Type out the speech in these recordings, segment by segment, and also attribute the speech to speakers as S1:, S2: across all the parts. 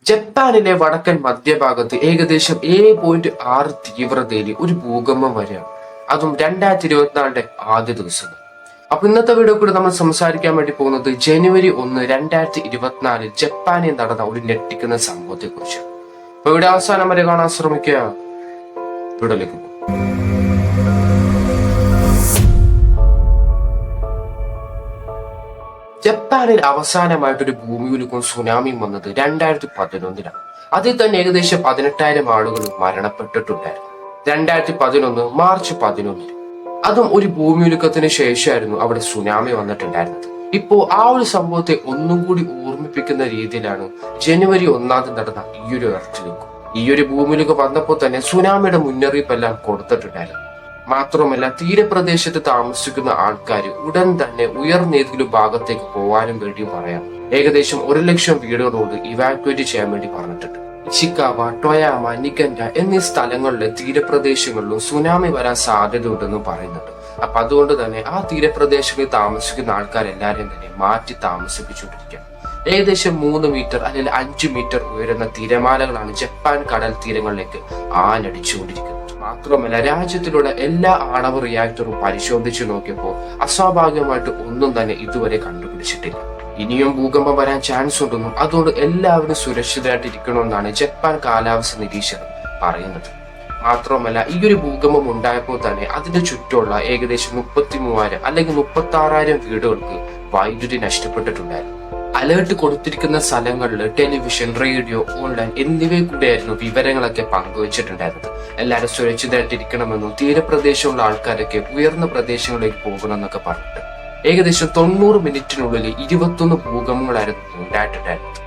S1: ജപ്പാനിലെ വടക്കൻ മധ്യഭാഗത്ത് ഏകദേശം 7.6 തീവ്രതയിൽ ഒരു ഭൂകമ്പം വരെയാണ്. അതും 2024 ആദ്യ ദിവസം. അപ്പൊ ഇന്നത്തെ വീഡിയോ കൂടെ നമ്മൾ സംസാരിക്കാൻ വേണ്ടി പോകുന്നത് ജനുവരി 1, 2024 ജപ്പാനിൽ നടന്ന ഒരു ഞെട്ടിക്കുന്ന സംഭവത്തെ കുറിച്ച്. അപ്പൊ ഇവിടെ അവസാനം വരെ കാണാൻ ശ്രമിക്കുക. വീഡിയോയിലേക്ക് പോകും. ജപ്പാനിൽ അവസാനമായിട്ടൊരു ഭൂമികുലുക്കവും സുനാമിയും വന്നത് 2011 അതിൽ തന്നെ ഏകദേശം 18,000 ആളുകൾ മരണപ്പെട്ടിട്ടുണ്ടായിരുന്നു. 2011 മാർച്ച് 11 അതും ഒരു ഭൂമികുലുക്കത്തിന് ശേഷമായിരുന്നു അവിടെ സുനാമി വന്നിട്ടുണ്ടായിരുന്നത്. ഇപ്പോ ആ ഒരു സംഭവത്തെ ഒന്നും കൂടി ഓർമ്മിപ്പിക്കുന്ന രീതിയിലാണ് ജനുവരി 1 നടന്ന ഈ ഒരു എർത്ത്. ഈ ഒരു ഭൂമികുലുക്കം വന്നപ്പോൾ തന്നെ സുനാമിയുടെ മുന്നറിയിപ്പെല്ലാം കൊടുത്തിട്ടുണ്ടായിരുന്നു. മാത്രമല്ല തീരപ്രദേശത്ത് താമസിക്കുന്ന ആൾക്കാർ ഉടൻ തന്നെ ഉയർന്ന ഏതെങ്കിലും ഭാഗത്തേക്ക് പോകാനും വേണ്ടി പറയാം. ഏകദേശം 1 ലക്ഷം വീടുകളോട് ഇവാക്യുവേറ്റ് ചെയ്യാൻ വേണ്ടി പറഞ്ഞിട്ടുണ്ട്. ഇഷിക്കാവ, ടൊയാമ, നിഗൻഡ എന്നീ സ്ഥലങ്ങളിലെ തീരപ്രദേശങ്ങളിലും സുനാമി വരാൻ സാധ്യതയുണ്ടെന്ന് പറയുന്നുണ്ട്. അപ്പൊ അതുകൊണ്ട് തന്നെ ആ തീരപ്രദേശങ്ങളിൽ താമസിക്കുന്ന ആൾക്കാരെല്ലാരെയും തന്നെ മാറ്റി താമസിപ്പിച്ചുകൊണ്ടിരിക്കുകയാണ്. ഏകദേശം 3 മീറ്റർ അല്ലെങ്കിൽ 5 മീറ്റർ ഉയരുന്ന തിരമാലകളാണ് ജപ്പാൻ കടൽ തീരങ്ങളിലേക്ക് ആഞ്ഞടിച്ചുകൊണ്ടിരിക്കുന്നത്. മാത്രമല്ല രാജ്യത്തിലുള്ള എല്ലാ ആണവ റിയാക്ടറും പരിശോധിച്ചു നോക്കിയപ്പോൾ അസ്വാഭാവികമായിട്ട് ഒന്നും തന്നെ ഇതുവരെ കണ്ടുപിടിച്ചിട്ടില്ല. ഇനിയും ഭൂകമ്പം വരാൻ ചാൻസ് ഉണ്ടെന്നും അതുകൊണ്ട് എല്ലാവരും സുരക്ഷിതരായിട്ട് ഇരിക്കണമെന്നാണ് ജപ്പാൻ കാലാവസ്ഥ നിരീക്ഷകർ പറയുന്നത്. മാത്രമല്ല ഈ ഒരു ഭൂകമ്പം ഉണ്ടായപ്പോൾ തന്നെ അതിന്റെ ചുറ്റുമുള്ള ഏകദേശം 33,000 അല്ലെങ്കിൽ 36,000 വീടുകൾക്ക് വൈദ്യുതി നഷ്ടപ്പെട്ടിട്ടുണ്ടായിരുന്നു. അലേർട്ട് കൊടുത്തിരിക്കുന്ന സ്ഥലങ്ങളിൽ ടെലിവിഷൻ, റേഡിയോ, ഓൺലൈൻ എന്നിവയിൽ കൂടെയായിരുന്നു വിവരങ്ങളൊക്കെ പങ്കുവച്ചിട്ടുണ്ടായിരുന്നത്. എല്ലാവരും സുരക്ഷിതരായിട്ടിരിക്കണമെന്നും തീരപ്രദേശമുള്ള ആൾക്കാരൊക്കെ ഉയർന്ന പ്രദേശങ്ങളിലേക്ക് പോകണമെന്നൊക്കെ പറഞ്ഞിട്ട് ഏകദേശം 90 മിനിറ്റിനുള്ളിൽ 21 ഭൂകമ്പങ്ങളായിരുന്നു ഉണ്ടായിട്ടുണ്ടായിരുന്നത്.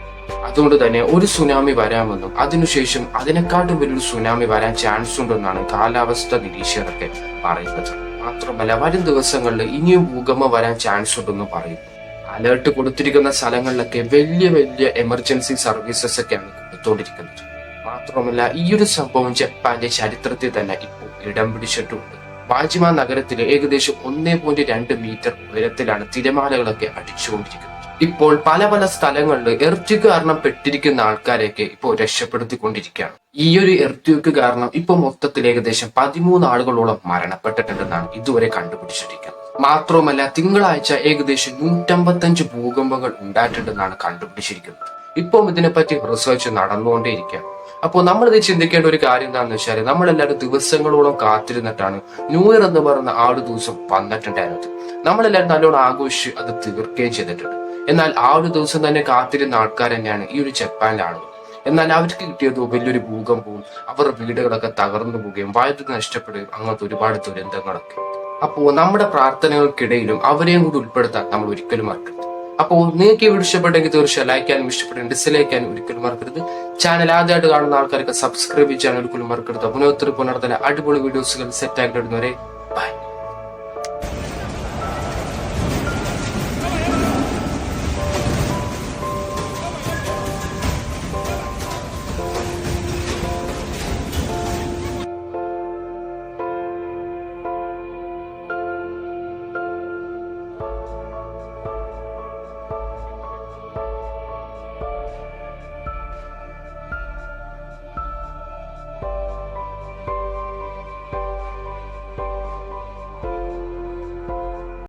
S1: അതുകൊണ്ട് തന്നെ ഒരു സുനാമി വരാമെന്നും അതിനുശേഷം അതിനെക്കാട്ടും വലിയൊരു സുനാമി വരാൻ ചാൻസ് ഉണ്ടെന്നാണ് കാലാവസ്ഥ നിരീക്ഷകരൊക്കെ പറയുന്നത്. മാത്രമല്ല വരും ദിവസങ്ങളിൽ ഇനിയും ഭൂകമ്പം വരാൻ ചാൻസ് ഉണ്ടെന്ന് പറയുന്നു. അലേർട്ട് കൊടുത്തിരിക്കുന്ന സ്ഥലങ്ങളിലൊക്കെ വലിയ വലിയ എമർജൻസി സർവീസസ് ഒക്കെയാണ് കൊടുത്തുകൊണ്ടിരിക്കുന്നത്. മാത്രമല്ല ഈ ഒരു സംഭവം ജപ്പാന്റെ ചരിത്രത്തിൽ തന്നെ ഇപ്പോൾ ഇടം പിടിച്ചിട്ടുണ്ട്. വാജിമ നഗരത്തിലെ ഏകദേശം 1.2 മീറ്റർ ഉയരത്തിലാണ് തിരമാലകളൊക്കെ അടിച്ചുകൊണ്ടിരിക്കുന്നത്. ഇപ്പോൾ പല പല സ്ഥലങ്ങളിൽ എർത്ത് കാരണം പെട്ടിരിക്കുന്ന ആൾക്കാരെയൊക്കെ ഇപ്പോൾ രക്ഷപ്പെടുത്തിക്കൊണ്ടിരിക്കുകയാണ്. ഈ ഒരു എർത്ത് കാരണം ഇപ്പൊ മൊത്തത്തിൽ ഏകദേശം 13 ആളുകളോളം മരണപ്പെട്ടിട്ടുണ്ടെന്നാണ് ഇതുവരെ കണ്ടുപിടിച്ചിരിക്കുന്നത്. മാത്രവുമല്ല തിങ്കളാഴ്ച ഏകദേശം 155 ഭൂകമ്പങ്ങൾ ഉണ്ടായിട്ടുണ്ടെന്നാണ് കണ്ടുപിടിച്ചിരിക്കുന്നത്. ഇപ്പം ഇതിനെപ്പറ്റി റിസർച്ച് നടന്നുകൊണ്ടേയിരിക്കുകയാണ്. അപ്പോൾ നമ്മൾ ഇത് ചിന്തിക്കേണ്ട ഒരു കാര്യം എന്താണെന്ന് വെച്ചാൽ നമ്മളെല്ലാവരും ദിവസങ്ങളോളം കാത്തിരുന്നിട്ടാണ് ന്യൂ ഇയർ എന്ന് പറയുന്ന ആ ഒരു ദിവസം വന്നിട്ടുണ്ടായിരുന്നത്. നമ്മളെല്ലാവരും നല്ലോണം ആഘോഷിച്ച് അത് തീർക്കുകയും ചെയ്തിട്ടുണ്ട്. എന്നാൽ ആ ഒരു ദിവസം തന്നെ കാത്തിരുന്ന ആൾക്കാർ തന്നെയാണ് ഈ ഒരു ജപ്പാനിലെ ആളുകൾ. എന്നാൽ അവർക്ക് കിട്ടിയത് വലിയൊരു ഭൂകമ്പവും അവരുടെ വീടുകളൊക്കെ തകർന്നു പോവുകയും വൈദ്യുതി നഷ്ടപ്പെടുകയും അങ്ങനത്തെ ഒരുപാട് ദുരന്തങ്ങളൊക്കെ. അപ്പോ നമ്മുടെ പ്രാർത്ഥനകൾക്കിടയിലും അവരെയും കൂടി ഉൾപ്പെടുത്താൻ നമ്മൾ ഒരിക്കലും മറക്കരുത്. അപ്പോൾ നിങ്ങൾക്ക് ഈ വീഡിയോ ഇഷ്ടപ്പെട്ടെങ്കിൽ തീർച്ചയായും ലൈക്ക് ചെയ്യാനും ഇഷ്ടപ്പെട്ടെങ്കിൽ ഡിസ്ലൈക്ക് ചെയ്യാനും ഒരിക്കലും മറക്കരുത്. ചാനൽ ആദ്യമായിട്ട് കാണുന്ന ആൾക്കാർക്ക് സബ്സ്ക്രൈബ് ചെയ്യാൻ ഒരിക്കലും മറക്കരുത്. പുനരുത്തര പുനർത്തല അടിപൊളി വീഡിയോസുകൾ സെറ്റ് ആക്കിയിടുന്നവരെ